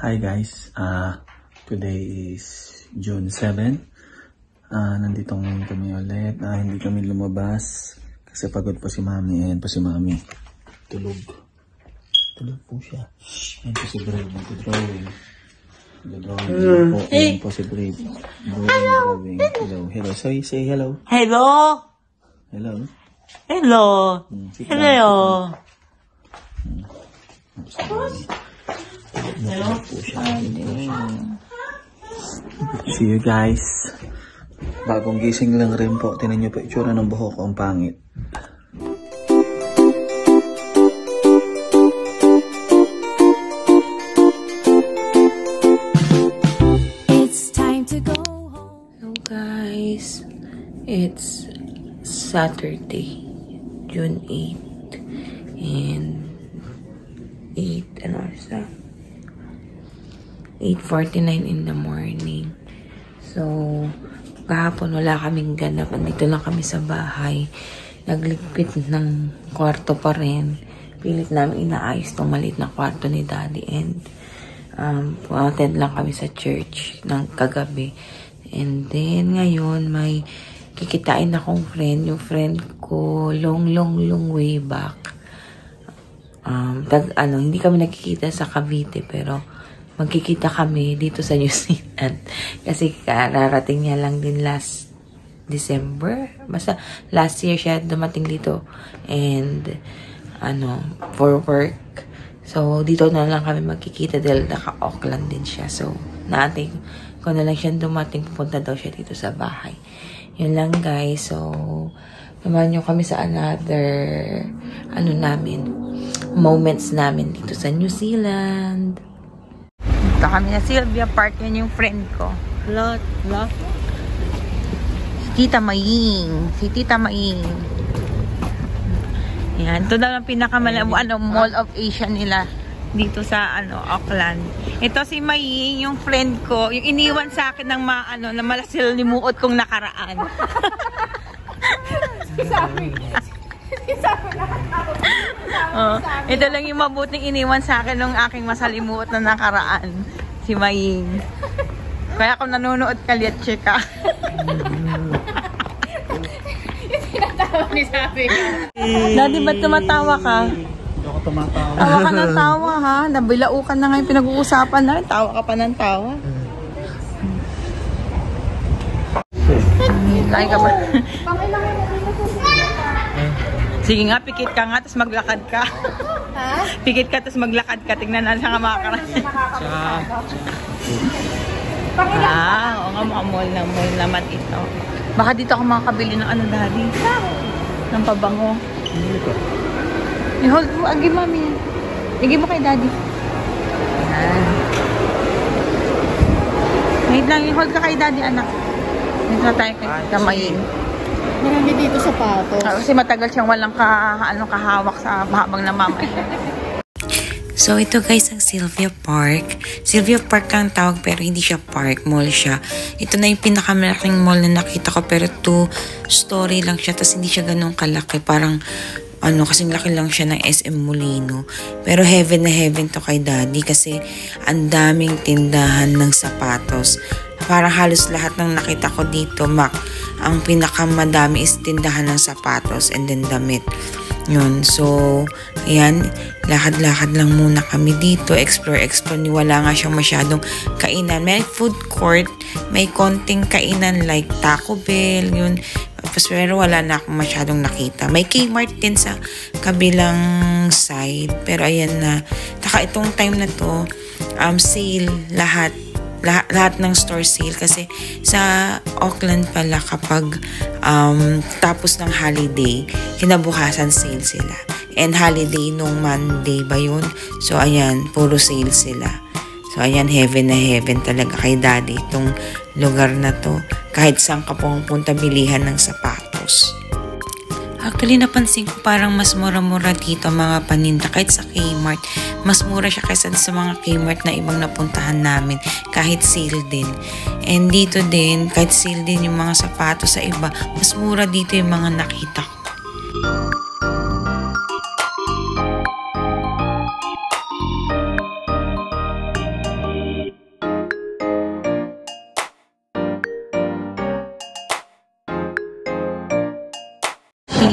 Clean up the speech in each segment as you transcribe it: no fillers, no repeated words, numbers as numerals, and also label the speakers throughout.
Speaker 1: Hi guys, today is June 7. Nandito ngayon kami ulit. Hindi kami lumabas kasi pagod po si Mami. Ayan po si Mami. Tulog po siya. Ayan po si Brave. Nagdodrawing. Nagdodrawing po. Ayan po si Brave. Drawing. Hello. Say hello.
Speaker 2: Hello.
Speaker 1: Hello.
Speaker 2: Hello. Hello.
Speaker 1: See you guys. Bagong gising lang rin po. Tingnan niyo po itsura ng buhok ko. Ang pangit.
Speaker 3: It's time to go home.
Speaker 2: So guys, it's Saturday, June 8 and 8:49 in the morning. So, kahapon wala kaming ganap. Andito lang kami sa bahay. Nagligpit ng kwarto pa rin. Pilit namin inaayos tong maliit na kwarto ni Daddy. And, attend lang kami sa church ng kagabi. And then, ngayon, may kikitain akong friend. Yung friend ko, long way back. Hindi kami nagkikita sa Cavite, pero magkikita kami dito sa New Zealand. Kasi kararating niya lang din last December. Basta last year siya dumating dito. And, for work. So, dito na lang kami magkikita dahil naka-Auckland din siya. So, naantay ko na lang siya dumating. Pupunta daw siya dito sa bahay. Yun lang guys. So, naman nyo kami sa another, moments namin dito sa New Zealand. Dito kami na Sylvia Park. Yan yung friend ko. Hello. Si Tita Maying. Yan. Ito daw ang Mall of Asia nila. Dito sa, Auckland. Ito si Maying, yung friend ko. Yung iniwan sa akin ng na malasil ni muot kong nakaraan. Ito lang yung mabuting iniwan sa akin ng aking masalimuot na nakaraan. Si Maying. Kaya kung nanonood ka, liatche ka.
Speaker 3: Tinatawa ni sabi ko.
Speaker 2: Daddy, ba't tumatawa ka?
Speaker 1: Ako tumatawa.
Speaker 2: Tawa ka ng tawa, ha? Nabilaukan na nga yung pinag-uusapan na. Tawa ka pa ng tawa. Kain ka ba? Sige nga, pikit ka nga, tapos maglakad ka. Ha? Pikit ka, tapos maglakad ka. Tingnan natin nga makakarating. Oo nga, mga mall naman ito. Baka dito ako makakabili ng Daddy? Ng pabango. I-hold mo, agi mami. Igi mo kay Daddy. Ayan. Wait lang, i-hold ka kay Daddy, anak. Dito na tayo kay Maying.
Speaker 3: Marami dito sa pato.
Speaker 2: Kasi matagal siyang walang kahawak sa habang namamay. So, ito guys ang Sylvia Park. Sylvia Park ang tawag pero hindi siya park. Mall siya. Ito na yung pinakamalaking mall na nakita ko pero 2-story lang siya. Tapos hindi siya ganun kalaki. Parang kasing laki lang siya ng SM Molino. Pero heaven na heaven to kay Daddy kasi ang daming tindahan ng sapatos. Parang halos lahat ng nakita ko dito, ang pinakamadami is tindahan ng sapatos and then damit. Yun. So, ayan, lakad-lakad lang muna kami dito. Explore. Wala nga siyang masyadong kainan. May food court, may konting kainan like Taco Bell, yun. Pero wala na akong masyadong nakita. May Kmart din sa kabilang side. Pero ayan na. Taka itong time na to, sale lahat ng store sale kasi sa Auckland pala kapag tapos ng holiday, kinabukasan sale sila. And holiday nung Monday ba yun? So ayan, puro sale sila. So ayan, heaven na heaven talaga kay Daddy itong lugar na to. Kahit saan ka pumunta bilihan ng sapatos. Actually, napansin ko parang mas mura-mura dito mga paninda. Kahit sa Kmart, mas mura siya kaysa sa mga Kmart na ibang napuntahan namin. Kahit sale din. And dito din, kahit sale din yung mga sapatos sa iba, mas mura dito yung mga nakita ko.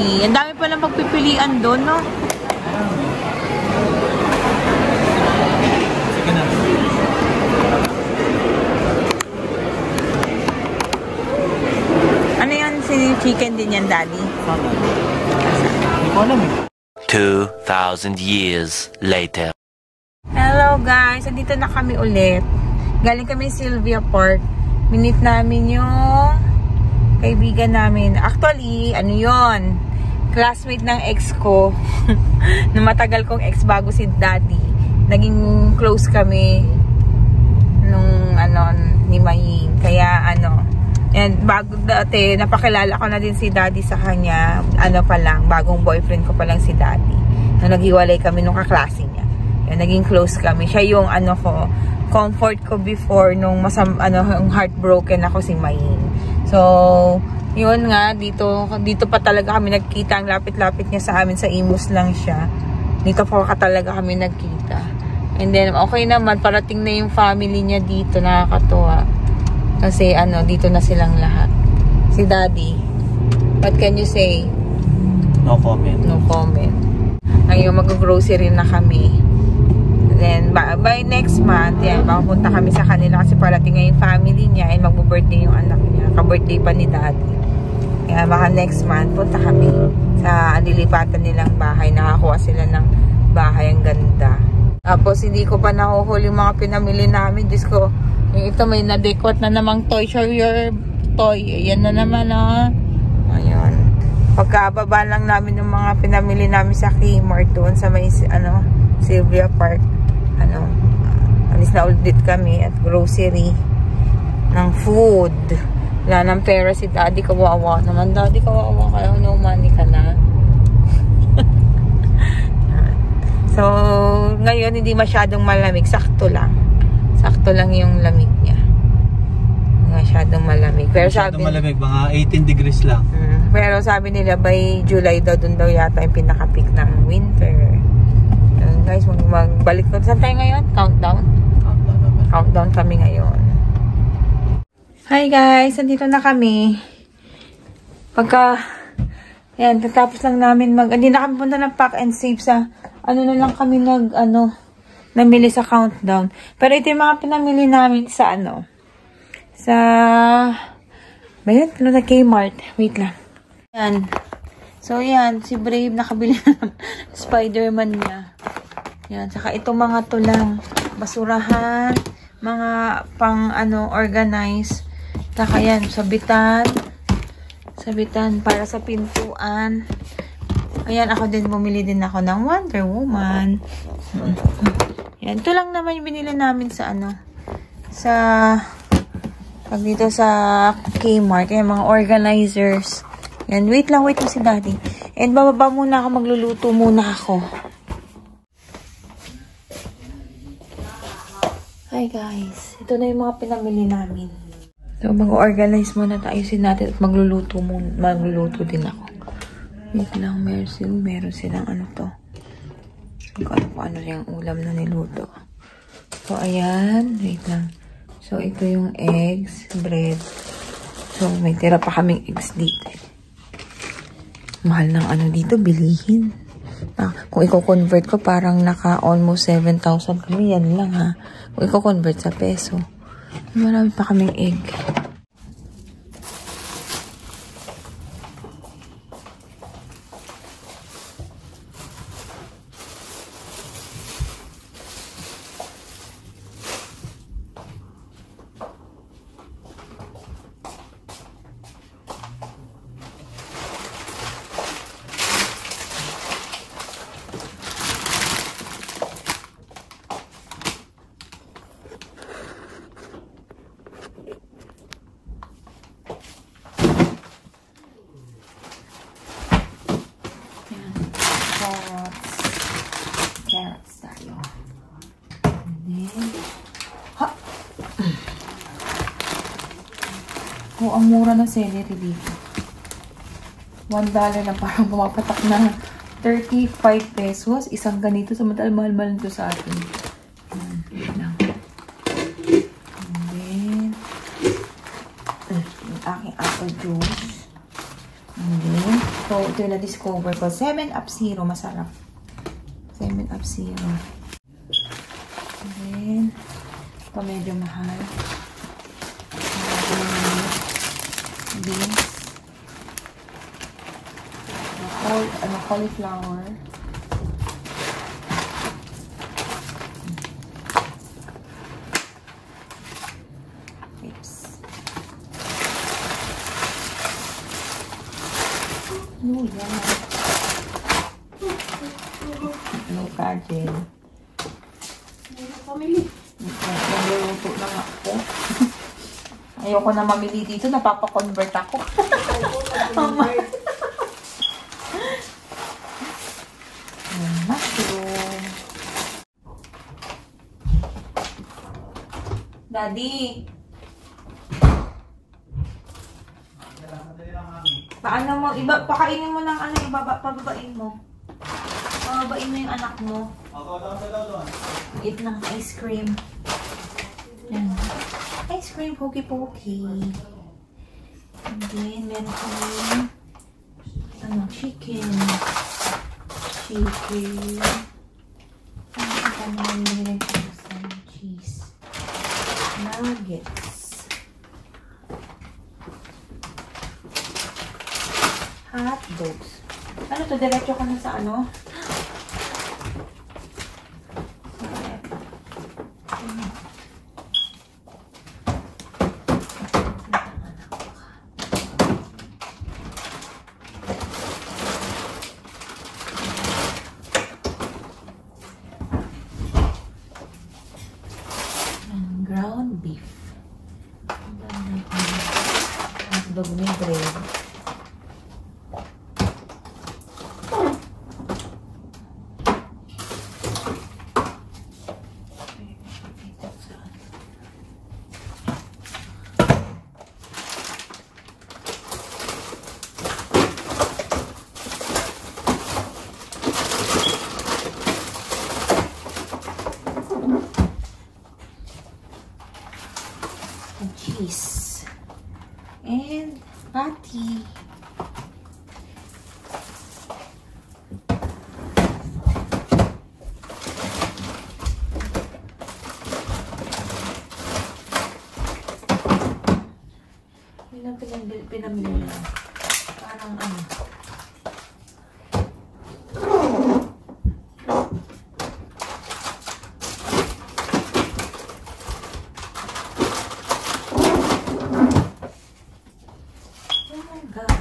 Speaker 2: Daddy. Ang dami palang pagpipilian doon, no?
Speaker 1: Sige na.
Speaker 2: Ano yan? Chicken din yan, Daddy?
Speaker 1: Hindi ko alam eh.
Speaker 4: 2,000 years later.
Speaker 2: Hello guys, andito na kami ulit. Galing kami Sylvia Park. Minit namin yung kaibigan namin. Actually, ano yon? Classmate ng ex ko. Na matagal kong ex bago si Daddy. Naging close kami nung ni Maying. Kaya and bago dati, napakilala ko na din si Daddy sa kanya. Pa lang, bagong boyfriend ko pa lang si Daddy. Nung naghiwalay kami nung kaklase niya. Yan, naging close kami. Siya yung comfort ko before nung heartbroken ako si Maying. So, yun nga, dito pa talaga kami nagkita. Ang lapit-lapit niya sa amin, sa Imus lang siya. Dito pa talaga kami nagkita. And then, okay naman, parating na yung family niya dito, nakakatuwa. Kasi dito na silang lahat. Si Daddy, what can you say?
Speaker 1: No comment.
Speaker 2: No comment. Ngayon, mag-grocery na kami. Then, by next month, yan, makapunta kami sa kanila kasi parating nga yung family niya and mag-birthday yung anak niya. Ka-birthday pa ni Daddy. Kaya baka next month, punta kami sa nilipatan nilang bahay. Nakakuha sila ng bahay. Ang ganda. Tapos, hindi ko pa nahuhuli yung mga pinamili namin. Diyos ko, ito may na-decote na namang toy. Show your toy. Yan na naman, Ayun. Pagkababa lang namin yung mga pinamili namin sa Kmart doon sa may, Sylvia Park. Alis na ulit kami at grocery ng food. Wala ng pera si Daddy, kawawa naman. Daddy, kawawa kayo. No money ka na. So, ngayon hindi masyadong malamig. Sakto lang. Sakto lang yung lamig niya. Masyadong malamig. Pero
Speaker 1: masyadong malamig, mga 18 degrees lang.
Speaker 2: Pero sabi nila by July daw, dun daw yata yung pinaka-peak ng winter. Guys, magbalik na. Saan tayo ngayon? Countdown? Countdown kami ngayon. Hi guys, nandito na kami. Ayan, tatapos lang namin hindi na kami punta ng Pack and Save sa, na lang kami namili sa Countdown. Pero ito yung mga pinamili namin sa na Kmart. Wait lang. Ayan. So, ayan, si Brave nakabili ng Spider-Man niya. Ayan, saka itong mga to lang. Basurahan, mga organize. Saka yan, sabitan para sa pintuan. Ayan, ako din, bumili din ako ng Wonder Woman. Yan, ito lang naman yung binili namin sa dito sa Kmart. Yan, mga organizers. Yan, wait lang si Daddy. And bababa muna ako, magluluto muna ako. Hi guys, ito na yung mga pinamili namin. So, mag-organize muna tayo natin at magluluto din ako. Wait lang, meron silang Hindi ko alam kung ano yung ulam na niluto. So, ayan. Wait lang. So, ito yung eggs, bread. So, may tira pa kaming eggs dito. Mahal ng dito, bilihin. Kung i-convert ko, parang naka-almost 7,000 kami. Yan lang, ha. Kung i-convert sa peso. Marami pa kaming egg. Carrots tayo. And then, ang mura ng celery dito. $1 na parang pumapatak na 35 pesos. Isang ganito. Samantala, mahal-mahal nito sa atin. And then, yung aking apple juice. And then, ito. So, ito yung na-discover ko. 7-Up Zero. Masarap. 7-Up Zero. And then, ito medyo mahal. Beans. Cauliflower. Chips. Oh, yan. Gel. Nagluluto lang ako. Ayoko na mamili dito. Napapa-convert ako. Mushroom. Daddy. Paano mo? Pakainin mo ng ano, pababain mo. Pababain mo yung anak mo. Eat ng ice cream. Yan. Ice cream, pokey-pokey. And then, meron kami chicken. Ano pa naman nilagay ko sa cheese. Nuggets. Hot dogs. Ano to? Diretso ko na sa ano? Ground beef. Hotdog may bread. Cheese and patty. Yun ang pinamili na. Parang ano.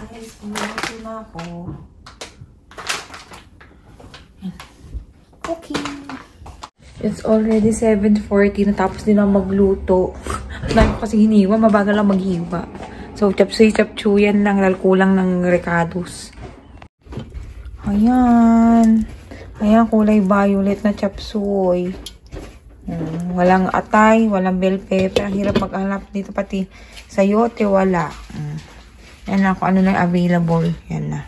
Speaker 2: Guys, umuwi na ako. Cooking. It's already 7:40. Natapos din ako magluto. Dahil ko kasi hiniwa. Mabagal lang maghiwa. So, chapsuy-chapsuyan lang. Lalo kulang ng recados. Ayan. Ayan, kulay violet na chapsuy. Walang atay, walang bell pepper. Ang hirap maghanap dito. Pati sayote, wala. Yan na kung ano na available. Yan na.